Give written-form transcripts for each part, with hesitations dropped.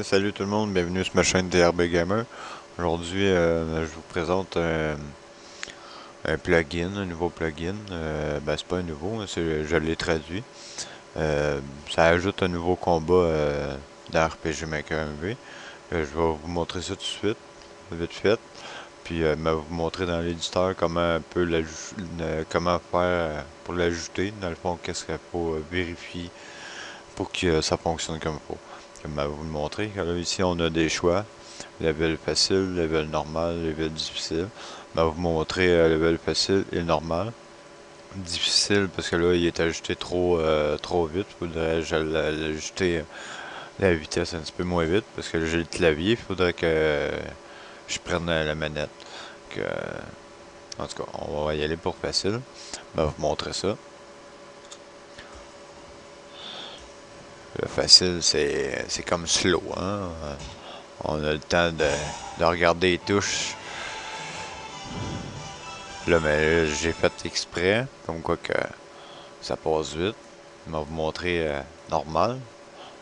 Salut tout le monde, bienvenue sur ma chaîne TRB Gamer. Aujourd'hui, je vous présente un plugin, un nouveau plugin. C'est pas un nouveau, hein, je l'ai traduit. Ça ajoute un nouveau combat dans RPG Maker MV. Je vais vous montrer ça tout de suite, vite fait. Puis je vais vous montrer dans l'éditeur comment un peu comment faire pour l'ajouter. Dans le fond, qu'est-ce qu'il faut vérifier pour que ça fonctionne comme il faut. Comme je vais vous le montrer. Alors, ici, on a des choix. Level facile, level normal, level difficile. Je vais vous montrer level facile et normal. Difficile parce que là, il est ajusté trop vite. Il faudrait l'ajouter la vitesse un petit peu moins vite parce que j'ai le clavier. Il faudrait que je prenne la manette. Que, en tout cas, on va y aller pour facile. Je vais vous montrer ça. Le facile, c'est comme slow, hein. On a le temps de regarder les touches. Là, mais j'ai fait exprès, comme quoi que ça passe vite. Je vais vous montrer normal.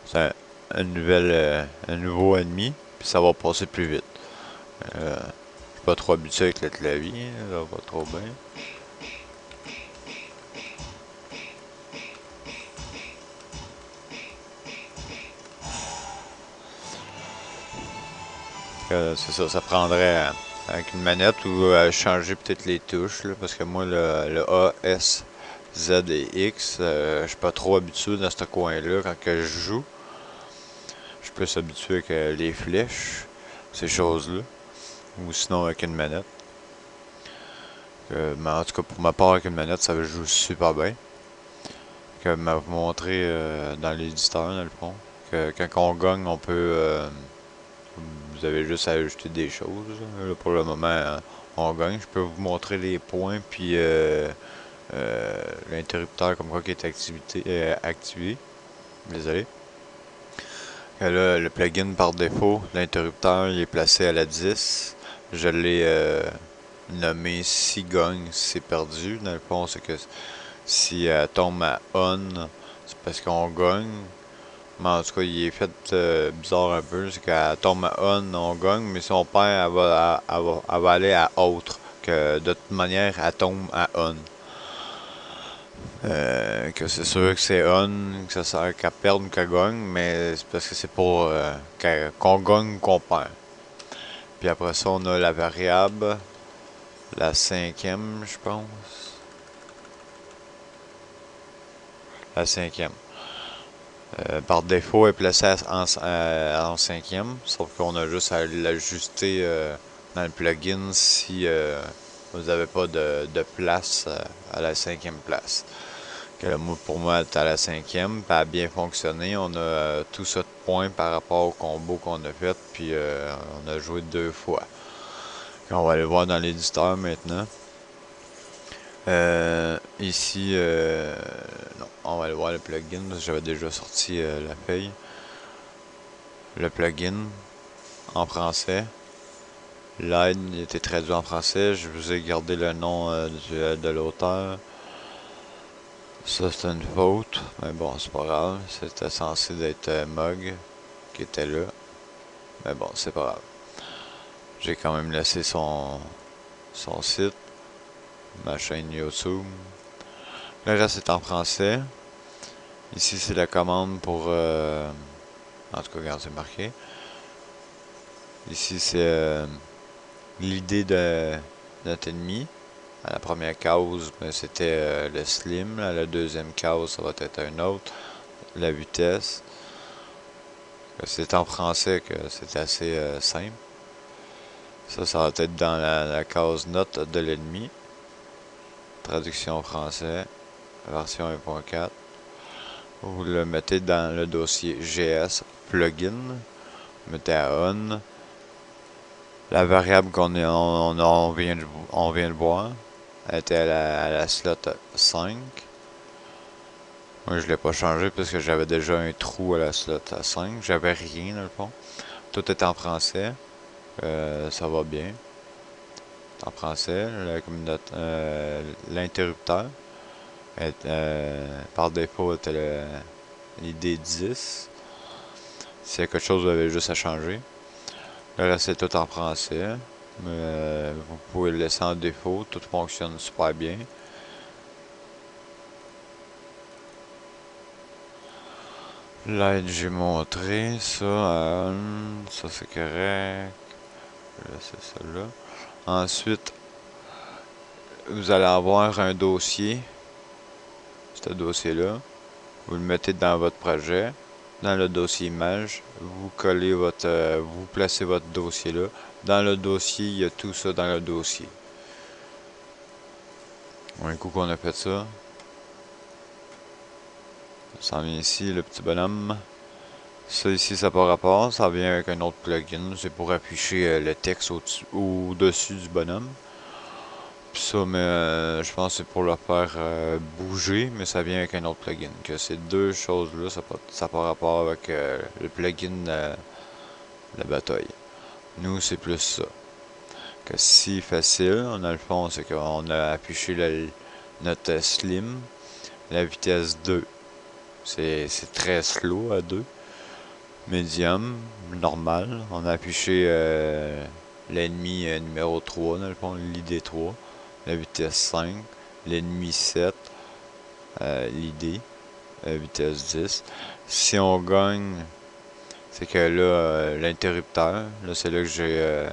C'est un nouveau ennemi, puis ça va passer plus vite. Je suis pas trop habitué avec le clavier, ça va pas trop bien. C'est ça, ça prendrait avec une manette ou changer peut-être les touches, là, parce que moi, le A, S, Z et X, je suis pas trop habitué dans ce coin-là quand que je joue. Je suis plus habitué avec les flèches, ces choses-là, ou sinon avec une manette. Mais en tout cas, pour ma part, avec une manette, ça joue super bien. Que m'a montré dans l'éditeur, dans le fond, que quand on gagne, on peut. Vous avez juste à ajouter des choses. Là, pour le moment, on gagne. Je peux vous montrer les points, puis l'interrupteur comme quoi qui est activé. Désolé. Là, le plugin par défaut, l'interrupteur, il est placé à la 10. Je l'ai nommé si gagne, c'est perdu. Dans le fond, c'est que si elle tombe à on, c'est parce qu'on gagne. Mais en tout cas, il est fait bizarre un peu. C'est qu'elle tombe à on gagne. Mais si on perd, elle va aller à autre. Que de toute manière, elle tombe à on. Que c'est sûr que c'est on, que ça sert qu'à perdre ou qu'à gagne, mais c'est parce que c'est pour qu'on gagne ou qu'on perd. Puis après ça, on a la variable, la cinquième, je pense. La cinquième. Par défaut, elle est placée en cinquième, sauf qu'on a juste à l'ajuster dans le plugin si vous n'avez pas de place à la cinquième place. Pour moi, elle est à la cinquième, puis elle a bien fonctionné. On a tout ça de points par rapport au combo qu'on a fait, puis on a joué 2 fois. On va aller voir dans l'éditeur maintenant. Ici, non, on va aller voir le plugin, parce que j'avais déjà sorti la feuille. Le plugin en français. L'aide était traduit en français. Je vous ai gardé le nom de l'auteur. Ça, c'est une faute, mais bon, c'est pas grave. C'était censé être Mog qui était là. Mais bon, c'est pas grave. J'ai quand même laissé son site, ma chaîne YouTube. Le reste est en français. Ici, c'est la commande pour... en tout cas, regarde, c'est marqué. Ici, c'est l'idée de notre ennemi. À la première case, ben, c'était le slim. À la deuxième case, ça va être un autre. La vitesse. C'est en français que c'est assez simple. Ça va être dans la case note de l'ennemi. Traduction français. Version 1.4. Vous le mettez dans le dossier GS plugin. Vous mettez à on. La variable on vient de voir était à la slot 5. Moi, je l'ai pas changé parce que j'avais déjà un trou à la slot 5. J'avais rien dans le fond. Tout est en français. Ça va bien. En français. L'interrupteur. Par défaut, était l'ID 10. S'il y a quelque chose, vous avez juste à changer. Le reste est tout en français. Mais vous pouvez le laisser en défaut. Tout fonctionne super bien. L'aide, j'ai montré. Ça, ça c'est correct. Je vais laisser ça là. Ensuite, vous allez avoir un dossier. Ce dossier-là. Vous le mettez dans votre projet. Dans le dossier image, vous collez votre, vous placez votre dossier là. Dans le dossier, il y a tout ça dans le dossier. Un coup qu'on a fait ça, ça vient ici, le petit bonhomme. Ça ici, ça n'a pas rapport, ça vient avec un autre plugin. C'est pour afficher le texte au-dessus du bonhomme. Puis ça, mais je pense que c'est pour le faire bouger, mais ça vient avec un autre plugin. Que ces deux choses-là, ça n'a pas rapport avec le plugin de la bataille. Nous, c'est plus ça. Que si facile, dans le fond, c'est qu'on a affiché notre slim, la vitesse 2. C'est très slow à 2. Medium, normal. On a affiché l'ennemi numéro 3, dans le fond, l'ID 3. La vitesse 5. L'ennemi 7. L'ID. Vitesse 10. Si on gagne, c'est que là, l'interrupteur, là c'est là que j'ai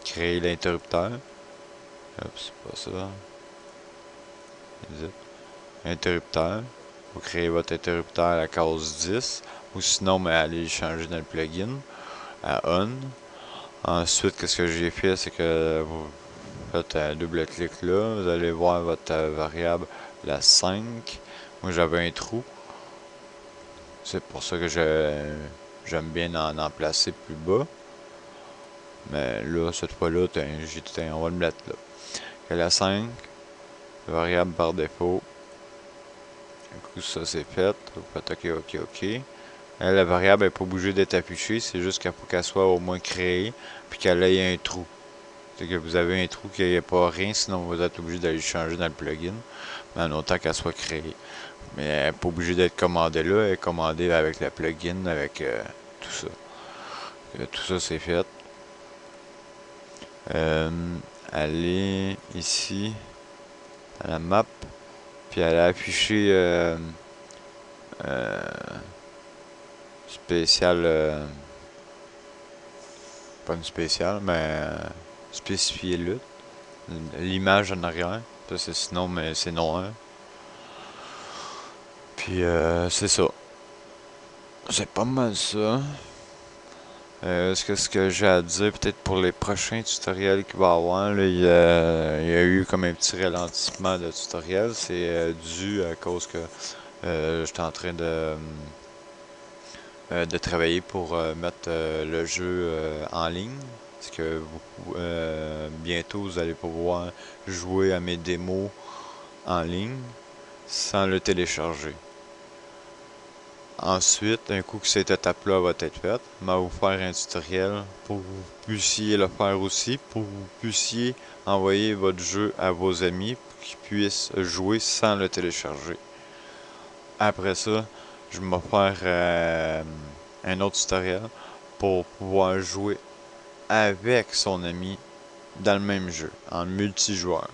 créé l'interrupteur. Hop, c'est pas ça. Interrupteur. Vous créez votre interrupteur à la case 10. Ou sinon, mais allez le changer dans le plugin à on. Ensuite, qu'est-ce que j'ai fait, c'est que vous faites un double clic là. Vous allez voir votre variable, la 5. Moi, j'avais un trou. C'est pour ça que j'aime bien en placer plus bas. Mais là, cette fois-là, on va le mettre là. Et la 5, variable par défaut. Du coup, ça c'est fait. Vous faites OK, OK, OK. La variable n'est pas obligée d'être affichée, c'est juste qu'il faut qu'elle soit au moins créée, puis qu'elle ait un trou. C'est que vous avez un trou qu'il n'y ait pas rien, sinon vous êtes obligé d'aller changer dans le plugin, mais en autant qu'elle soit créée. Mais elle n'est pas obligée d'être commandée là, elle est commandée avec le plugin, avec tout ça. Tout ça c'est fait. Allez ici, à la map, puis elle a affiché spécial, pas une spéciale, mais spécifié lutte. L'image en arrière, parce que sinon, mais c'est noir. Puis c'est ça. C'est pas mal ça. Ce que j'ai à dire peut-être pour les prochains tutoriels qu'il va y avoir, là, il y a eu comme un petit ralentissement de tutoriel. C'est dû à cause que j'étais en train de travailler pour mettre le jeu en ligne. Parce que bientôt vous allez pouvoir jouer à mes démos en ligne sans le télécharger. Ensuite, un coup que cette étape-là va être faite, je vais vous faire un tutoriel pour que vous puissiez le faire aussi, pour que vous puissiez envoyer votre jeu à vos amis pour qu'ils puissent jouer sans le télécharger. Après ça, je vais faire un autre tutoriel pour pouvoir jouer avec son ami dans le même jeu, en multijoueur.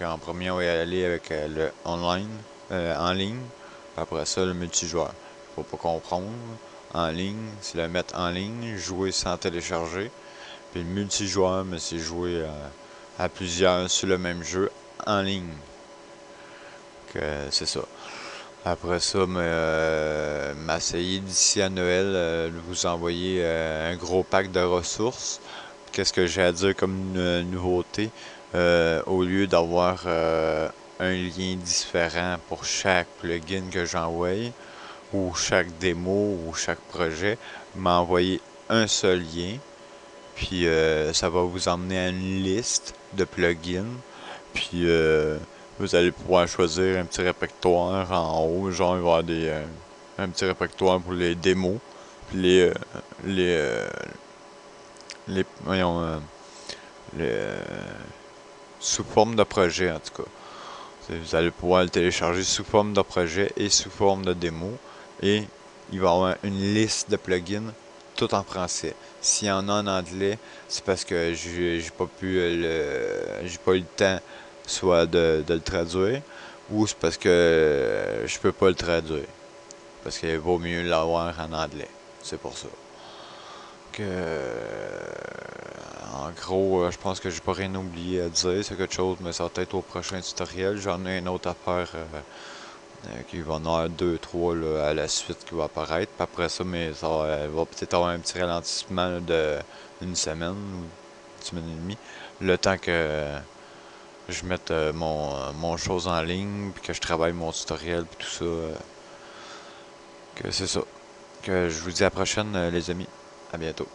En premier, on va y aller avec le online, en ligne, après ça, le multijoueur. Faut pas comprendre. En ligne, c'est le mettre en ligne, jouer sans télécharger. Puis le multijoueur, mais c'est jouer à plusieurs sur le même jeu en ligne. C'est ça. Après ça, m'essayer d'ici à Noël de vous envoyer un gros pack de ressources. Qu'est-ce que j'ai à dire comme nouveauté? Au lieu d'avoir un lien différent pour chaque plugin que j'envoie, ou chaque démo, ou chaque projet, m'envoyer un seul lien. Puis ça va vous emmener à une liste de plugins. Puis vous allez pouvoir choisir un petit répertoire en haut. Genre, il va y avoir un petit répertoire pour les démos. Puis voyons, sous forme de projet en tout cas. Vous allez pouvoir le télécharger sous forme de projet et sous forme de démo. Et il va y avoir une liste de plugins, tout en français. S'il y en a en anglais, c'est parce que j'ai pas pu j'ai pas eu le temps soit de le traduire, ou c'est parce que je peux pas le traduire. Parce qu'il vaut mieux l'avoir en anglais. C'est pour ça. Que, en gros, je pense que j'ai pas rien oublié à dire. C'est quelque chose, mais ça va être au prochain tutoriel. J'en ai une autre affaire qui va en avoir deux, trois là, à la suite qui va apparaître. Puis après ça, mais ça va peut-être avoir un petit ralentissement là, de une semaine ou une semaine et demie. Le temps que je mette mon chose en ligne, puis que je travaille mon tutoriel, puis tout ça. Que c'est ça. Que je vous dis à la prochaine, les amis. À bientôt.